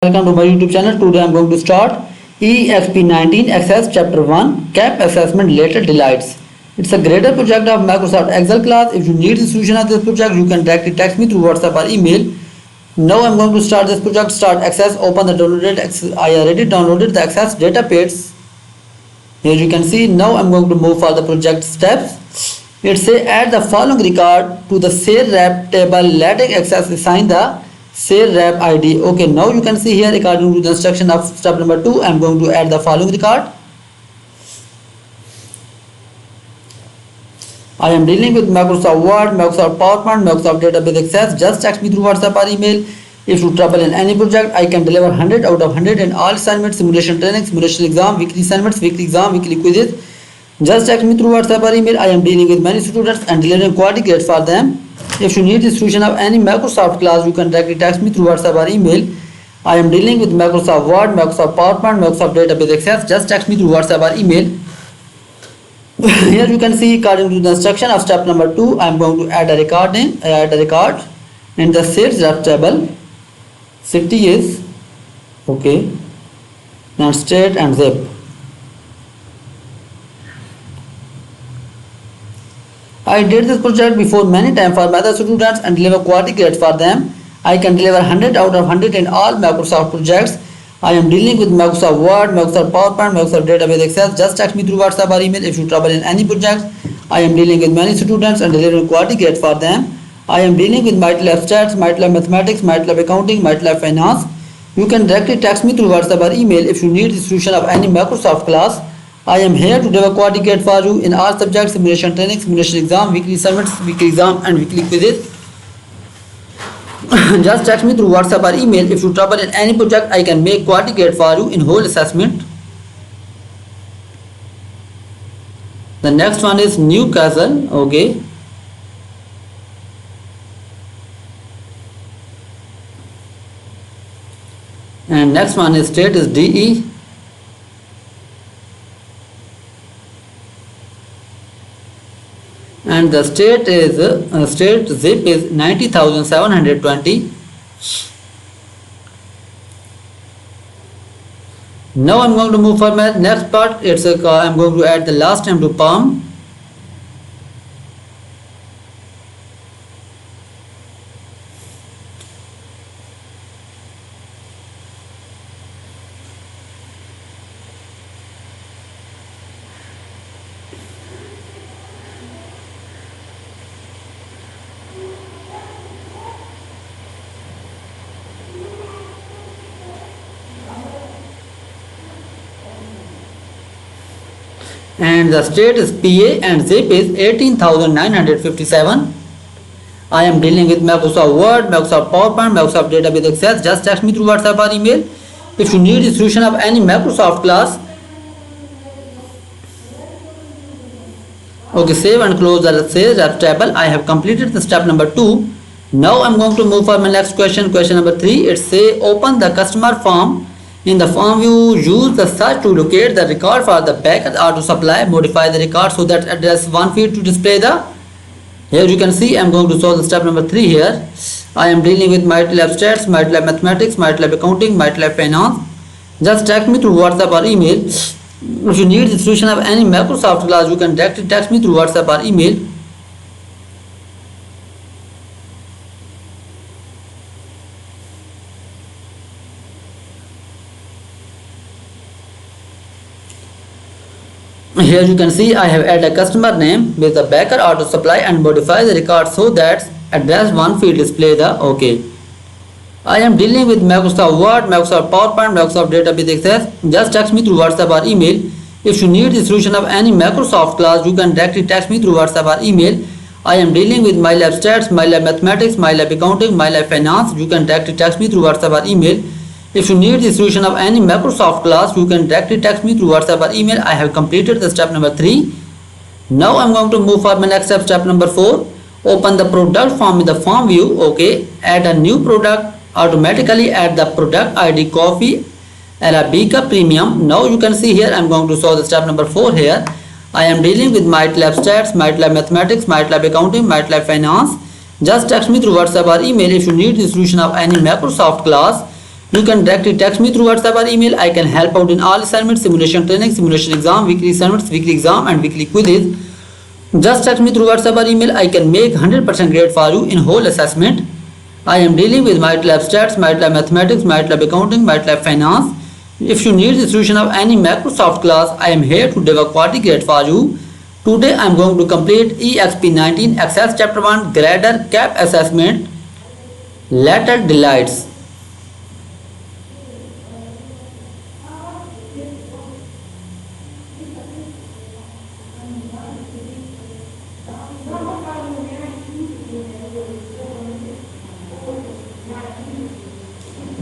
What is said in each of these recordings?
Welcome to my YouTube channel. Today I am going to start EXP19 Access Chapter 1 CAP Assessment Later Delights. It's a greater project of Microsoft Excel class. If you need the solution of this project, you can directly text me through WhatsApp or email. Now I am going to start this project. Start Access. Open the downloaded. I already downloaded the Access data page. Here you can see. Now I am going to move for the project steps. It says add the following record to the sale rep table. Let Access assign the sale rep ID. Okay, now you can see here according to the instruction of step number 2, I am going to add the following record. I am dealing with Microsoft Word, Microsoft PowerPoint, Microsoft Database Access. Just text me through WhatsApp or email. If you trouble in any project, I can deliver 100 out of 100 in all assignments, simulation training, simulation exam, weekly assignments, weekly exam, weekly quizzes. Just text me through WhatsApp or email. I am dealing with many students and delivering quality grades for them. If you need the solution of any Microsoft class, you can directly text me through WhatsApp or email. I am dealing with Microsoft Word, Microsoft PowerPoint, Microsoft Database Access. Just text me through WhatsApp or email. Here you can see according to the instruction of step number 2, I am going to add a record name. I add a record in the sales rep table. City is okay, and state and zip. I did this project before many times for other students and deliver quality grades for them. I can deliver 100 out of 100 in all Microsoft projects. I am dealing with Microsoft Word, Microsoft PowerPoint, Microsoft Database Access. Just text me through WhatsApp or email if you trouble in any project. I am dealing with many students and delivering quality grades for them. I am dealing with MATLAB Stats, MATLAB Mathematics, MATLAB Accounting, MATLAB Finance. You can directly text me through WhatsApp or email if you need the solution of any Microsoft class. I am here to deliver quality grade for you in all subjects, simulation training, simulation exam, weekly assignments, weekly exam and weekly quizzes. Just text me through WhatsApp or email. If you trouble in any project, I can make quality grade for you in whole assessment. The next one is Newcastle. Okay. And next one is state is DE. And the state is state zip is 90,720. Now I'm going to move for my next part. It's I'm going to add the last name to Palm. And the state is PA and zip is 18,957. I am dealing with Microsoft Word, Microsoft PowerPoint, Microsoft Database Access. Just text me through WhatsApp or email. If you need the solution of any Microsoft class. Okay, save and close the sales rep table. I have completed the step number 2. Now I am going to move for my next question. Question number 3. It says open the customer form. In the form view, use the search to locate the record for the package or to supply, modify the record so that address one field to display the. Here you can see I am going to solve the step number 3 here. I am dealing with MATLAB Stats, MATLAB Mathematics, MATLAB Accounting, MATLAB Finance. Just text me through WhatsApp or email. If you need the solution of any Microsoft class, you can directly text me through WhatsApp or email. Here you can see I have added a customer name with the Baker Auto Supply and modify the record so that address one field display the OK. I am dealing with Microsoft Word, Microsoft PowerPoint, Microsoft Database Access. Just text me through WhatsApp or email. If you need the solution of any Microsoft class, you can directly text me through WhatsApp or email. I am dealing with MATLAB Stats, MATLAB Mathematics, MATLAB Accounting, MATLAB Finance. You can directly text me through WhatsApp or email. If you need the solution of any Microsoft class, you can directly text me through WhatsApp or email. I have completed the step number 3. Now I'm going to move for my next step, step number 4. Open the product form in the form view. Okay. Add a new product. Automatically add the product ID coffee Arabica Premium. Now you can see here I'm going to solve the step number 4 here. I am dealing with MATLAB Stats, MATLAB Mathematics, MATLAB Accounting, MATLAB Finance. Just text me through WhatsApp or email if you need the solution of any Microsoft class. You can directly text me through WhatsApp or email. I can help out in all assignments, simulation training, simulation exam, weekly assignments, weekly exam and weekly quizzes. Just text me through WhatsApp or email. I can make 100% grade for you in whole assessment. I am dealing with MATLAB stats, MATLAB mathematics, MATLAB accounting, MATLAB finance. If you need the solution of any Microsoft class, I am here to deliver quality grade for you. Today I am going to complete EXP19 Access Chapter 1 Grader Cap Assessment Later Delights.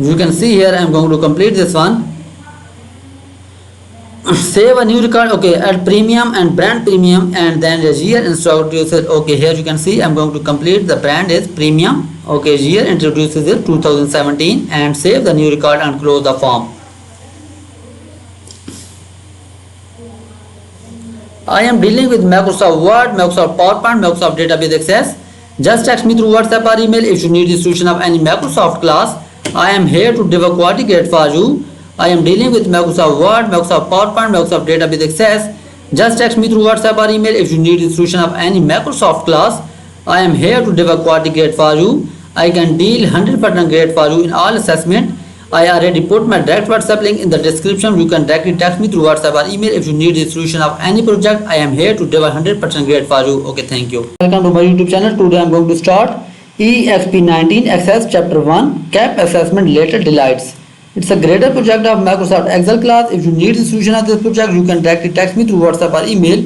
You can see here I am going to complete this one. Save a new record. Okay, add premium and brand premium and then the year introduces. Okay, here you can see I am going to complete the brand is premium. Okay, year introduces it 2017 and save the new record and close the form. I am dealing with Microsoft Word, Microsoft PowerPoint, Microsoft Database Access. Just text me through WhatsApp or email if you need the solution of any Microsoft class. I am here to deliver quality grade for you. I am dealing with Microsoft Word, Microsoft PowerPoint, Microsoft Database Access. Just text me through WhatsApp or email if you need the solution of any Microsoft class. I am here to deliver quality grade for you. I can deal 100% grade for you in all assessment. I already put my direct WhatsApp link in the description. You can directly text me through WhatsApp or email if you need the solution of any project. I am here to deliver 100% grade for you. Okay, thank you. Welcome to my YouTube channel. Today I am going to start EXP19 Access Chapter 1 Cap Assessment Later Delights. It's a grader project of Microsoft Excel class. If you need the solution of this project, you can directly text me through WhatsApp or email.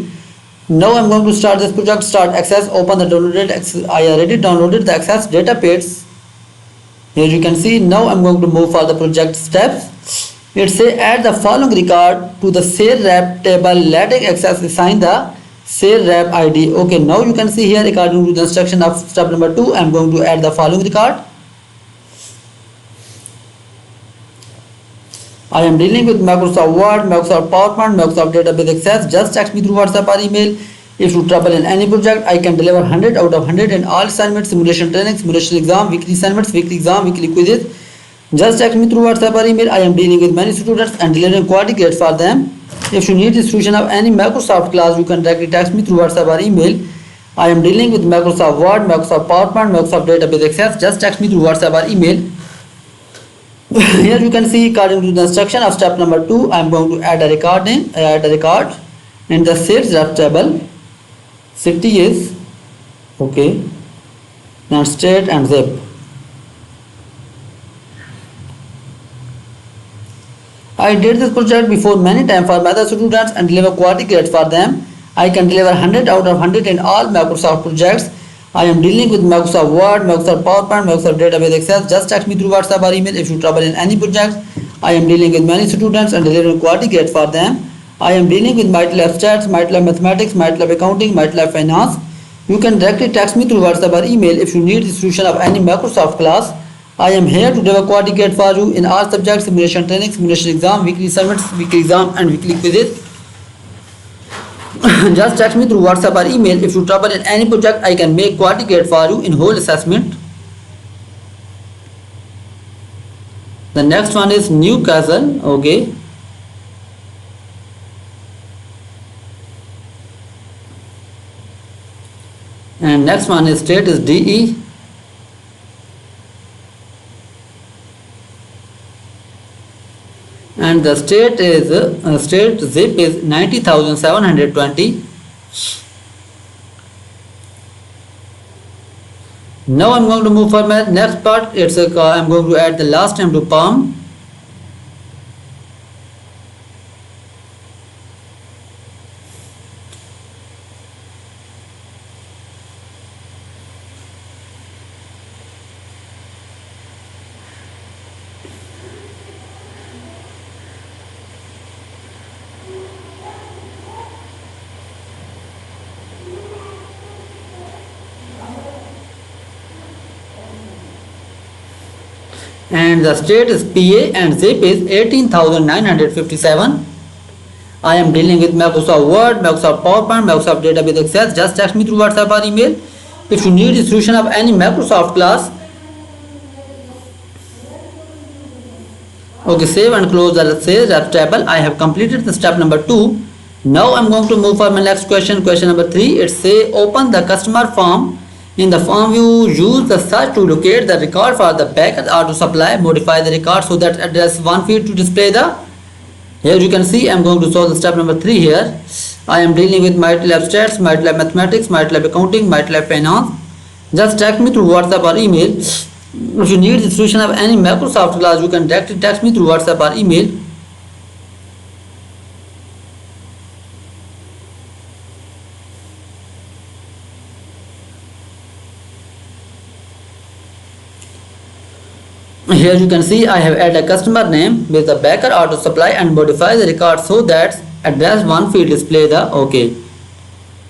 Now I'm going to start this project. Start Access. Open the downloaded. I already downloaded the Access data page. Here you can see. Now I'm going to move for the project steps. It says add the following record to the sale rep table. Letting Access assign the sale rep ID. Okay, now you can see here according to the instruction of step number 2, I'm going to add the following record. I am dealing with Microsoft Word, Microsoft PowerPoint, Microsoft Database Access. Just text me through WhatsApp or email. If you trouble in any project, I can deliver 100 out of 100 in all assignments, simulation training, simulation exam, weekly assignments, weekly exam, weekly quizzes. Just text me through WhatsApp or email. I am dealing with many students and delivering quality grades for them. If you need the solution of any Microsoft class, you can directly text me through WhatsApp or email. I am dealing with Microsoft Word, Microsoft PowerPoint, Microsoft Database Access. Just text me through WhatsApp or email. Here you can see according to the instruction of step number 2, I am going to add a record name. I add a record in the sales rep table. City is okay, and state and zip. I did this project before many times for other students and deliver quality grades for them. I can deliver 100 out of 100 in all Microsoft projects. I am dealing with Microsoft Word, Microsoft PowerPoint, Microsoft Database Access. Just text me through WhatsApp or email if you trouble in any project. I am dealing with many students and delivering quality grades for them. I am dealing with MATLAB stats, MATLAB mathematics, MATLAB accounting, MATLAB finance. You can directly text me through WhatsApp or email if you need the solution of any Microsoft class. I am here to deliver quality grade for you in all subjects, simulation training, simulation exam, weekly assignments, weekly exam and weekly quizzes. Just text me through WhatsApp or email. If you trouble in any project, I can make quality grade for you in whole assessment. The next one is Newcastle. Okay. And next one is state is DE. And the state is state zip is 90,720. Now I'm going to move for my next part. It's I'm going to add the last name to Palm. And the state is PA and zip is 18,957. I am dealing with Microsoft Word, Microsoft PowerPoint, Microsoft Database Access. Just text me through WhatsApp or email. If you need the solution of any Microsoft class, Okay, save and close the sales apps table. I have completed the step number 2. Now I'm going to move for my next question. Question number 3. It say open the customer form. In the form you use the search to locate the record for the package or to supply. Modify the record so that address one field to display the. Here you can see I'm going to solve the step number 3 here. I am dealing with MATLAB stats, MATLAB mathematics, MATLAB accounting, MATLAB finance. Just text me through WhatsApp or email. If you need the solution of any Microsoft class, you can directly text me through WhatsApp or email. Here you can see I have added a customer name with the Baker Auto Supply and modify the record so that address one field display the OK.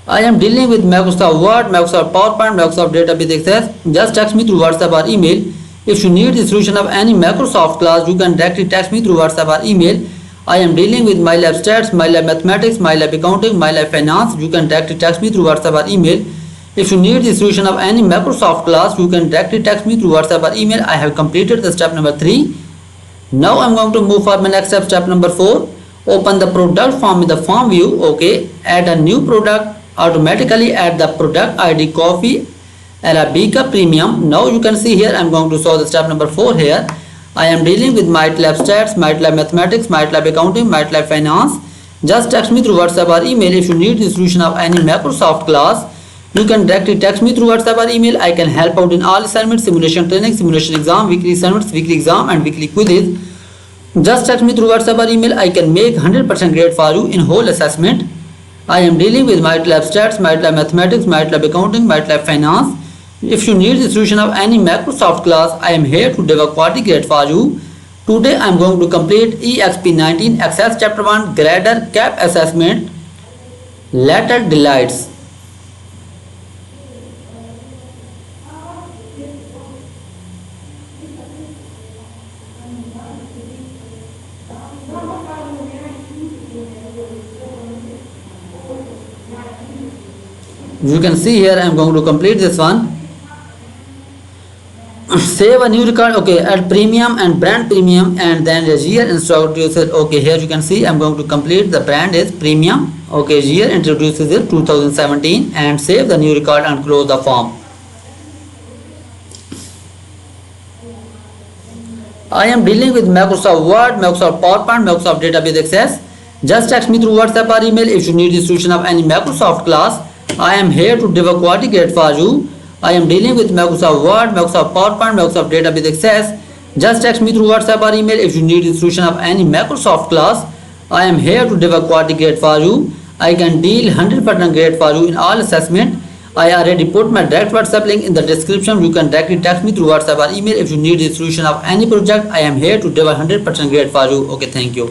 I am dealing with Microsoft Word, Microsoft PowerPoint, Microsoft Database Access. Just text me through WhatsApp or email. If you need the solution of any Microsoft class, you can directly text me through WhatsApp or email. I am dealing with MATLAB stats, MATLAB mathematics, MATLAB accounting, MATLAB finance. You can directly text me through WhatsApp or email. If you need the solution of any Microsoft class, you can directly text me through WhatsApp or email. I have completed the step number 3. Now I'm going to move for my next step, step number 4. Open the product form in the form view. Okay, add a new product. Automatically add the product ID coffee Arabica premium. Now you can see here I'm going to solve the step number 4 here. I am dealing with MATLAB stats, MATLAB mathematics, MATLAB accounting, MATLAB finance. Just text me through WhatsApp or email. If you need the solution of any Microsoft class, you can directly text me through WhatsApp or email. I can help out in all assignments, simulation training, simulation exam, weekly assignments, weekly exam and weekly quizzes. Just text me through WhatsApp or email. I can make 100% grade for you in whole assessment. I am dealing with MATLAB stats, MATLAB mathematics, MATLAB accounting, MATLAB finance. If you need the solution of any Microsoft class, I am here to deliver quality grade for you. Today I am going to complete EXP19 Access Chapter 1 Grader Cap Assessment Later Delights. You can see here I am going to complete this one. Save a new record. Okay, add premium and brand premium and then the year introduces. Okay, here you can see I am going to complete the brand is premium. Okay, year introduces it 2017 and save the new record and close the form. I am dealing with Microsoft Word, Microsoft PowerPoint, Microsoft Database Access. Just text me through WhatsApp or email if you need the solution of any Microsoft class. I am here to deliver quality grade for you. I am dealing with Microsoft Word, Microsoft PowerPoint, Microsoft Database Access. Just text me through WhatsApp or email if you need the solution of any Microsoft class. I am here to deliver quality grade for you. I can deal 100% grade for you in all assessment. I already put my direct WhatsApp link in the description. You can directly text me through WhatsApp or email if you need the solution of any project. I am here to deliver 100% grade for you. Okay, thank you.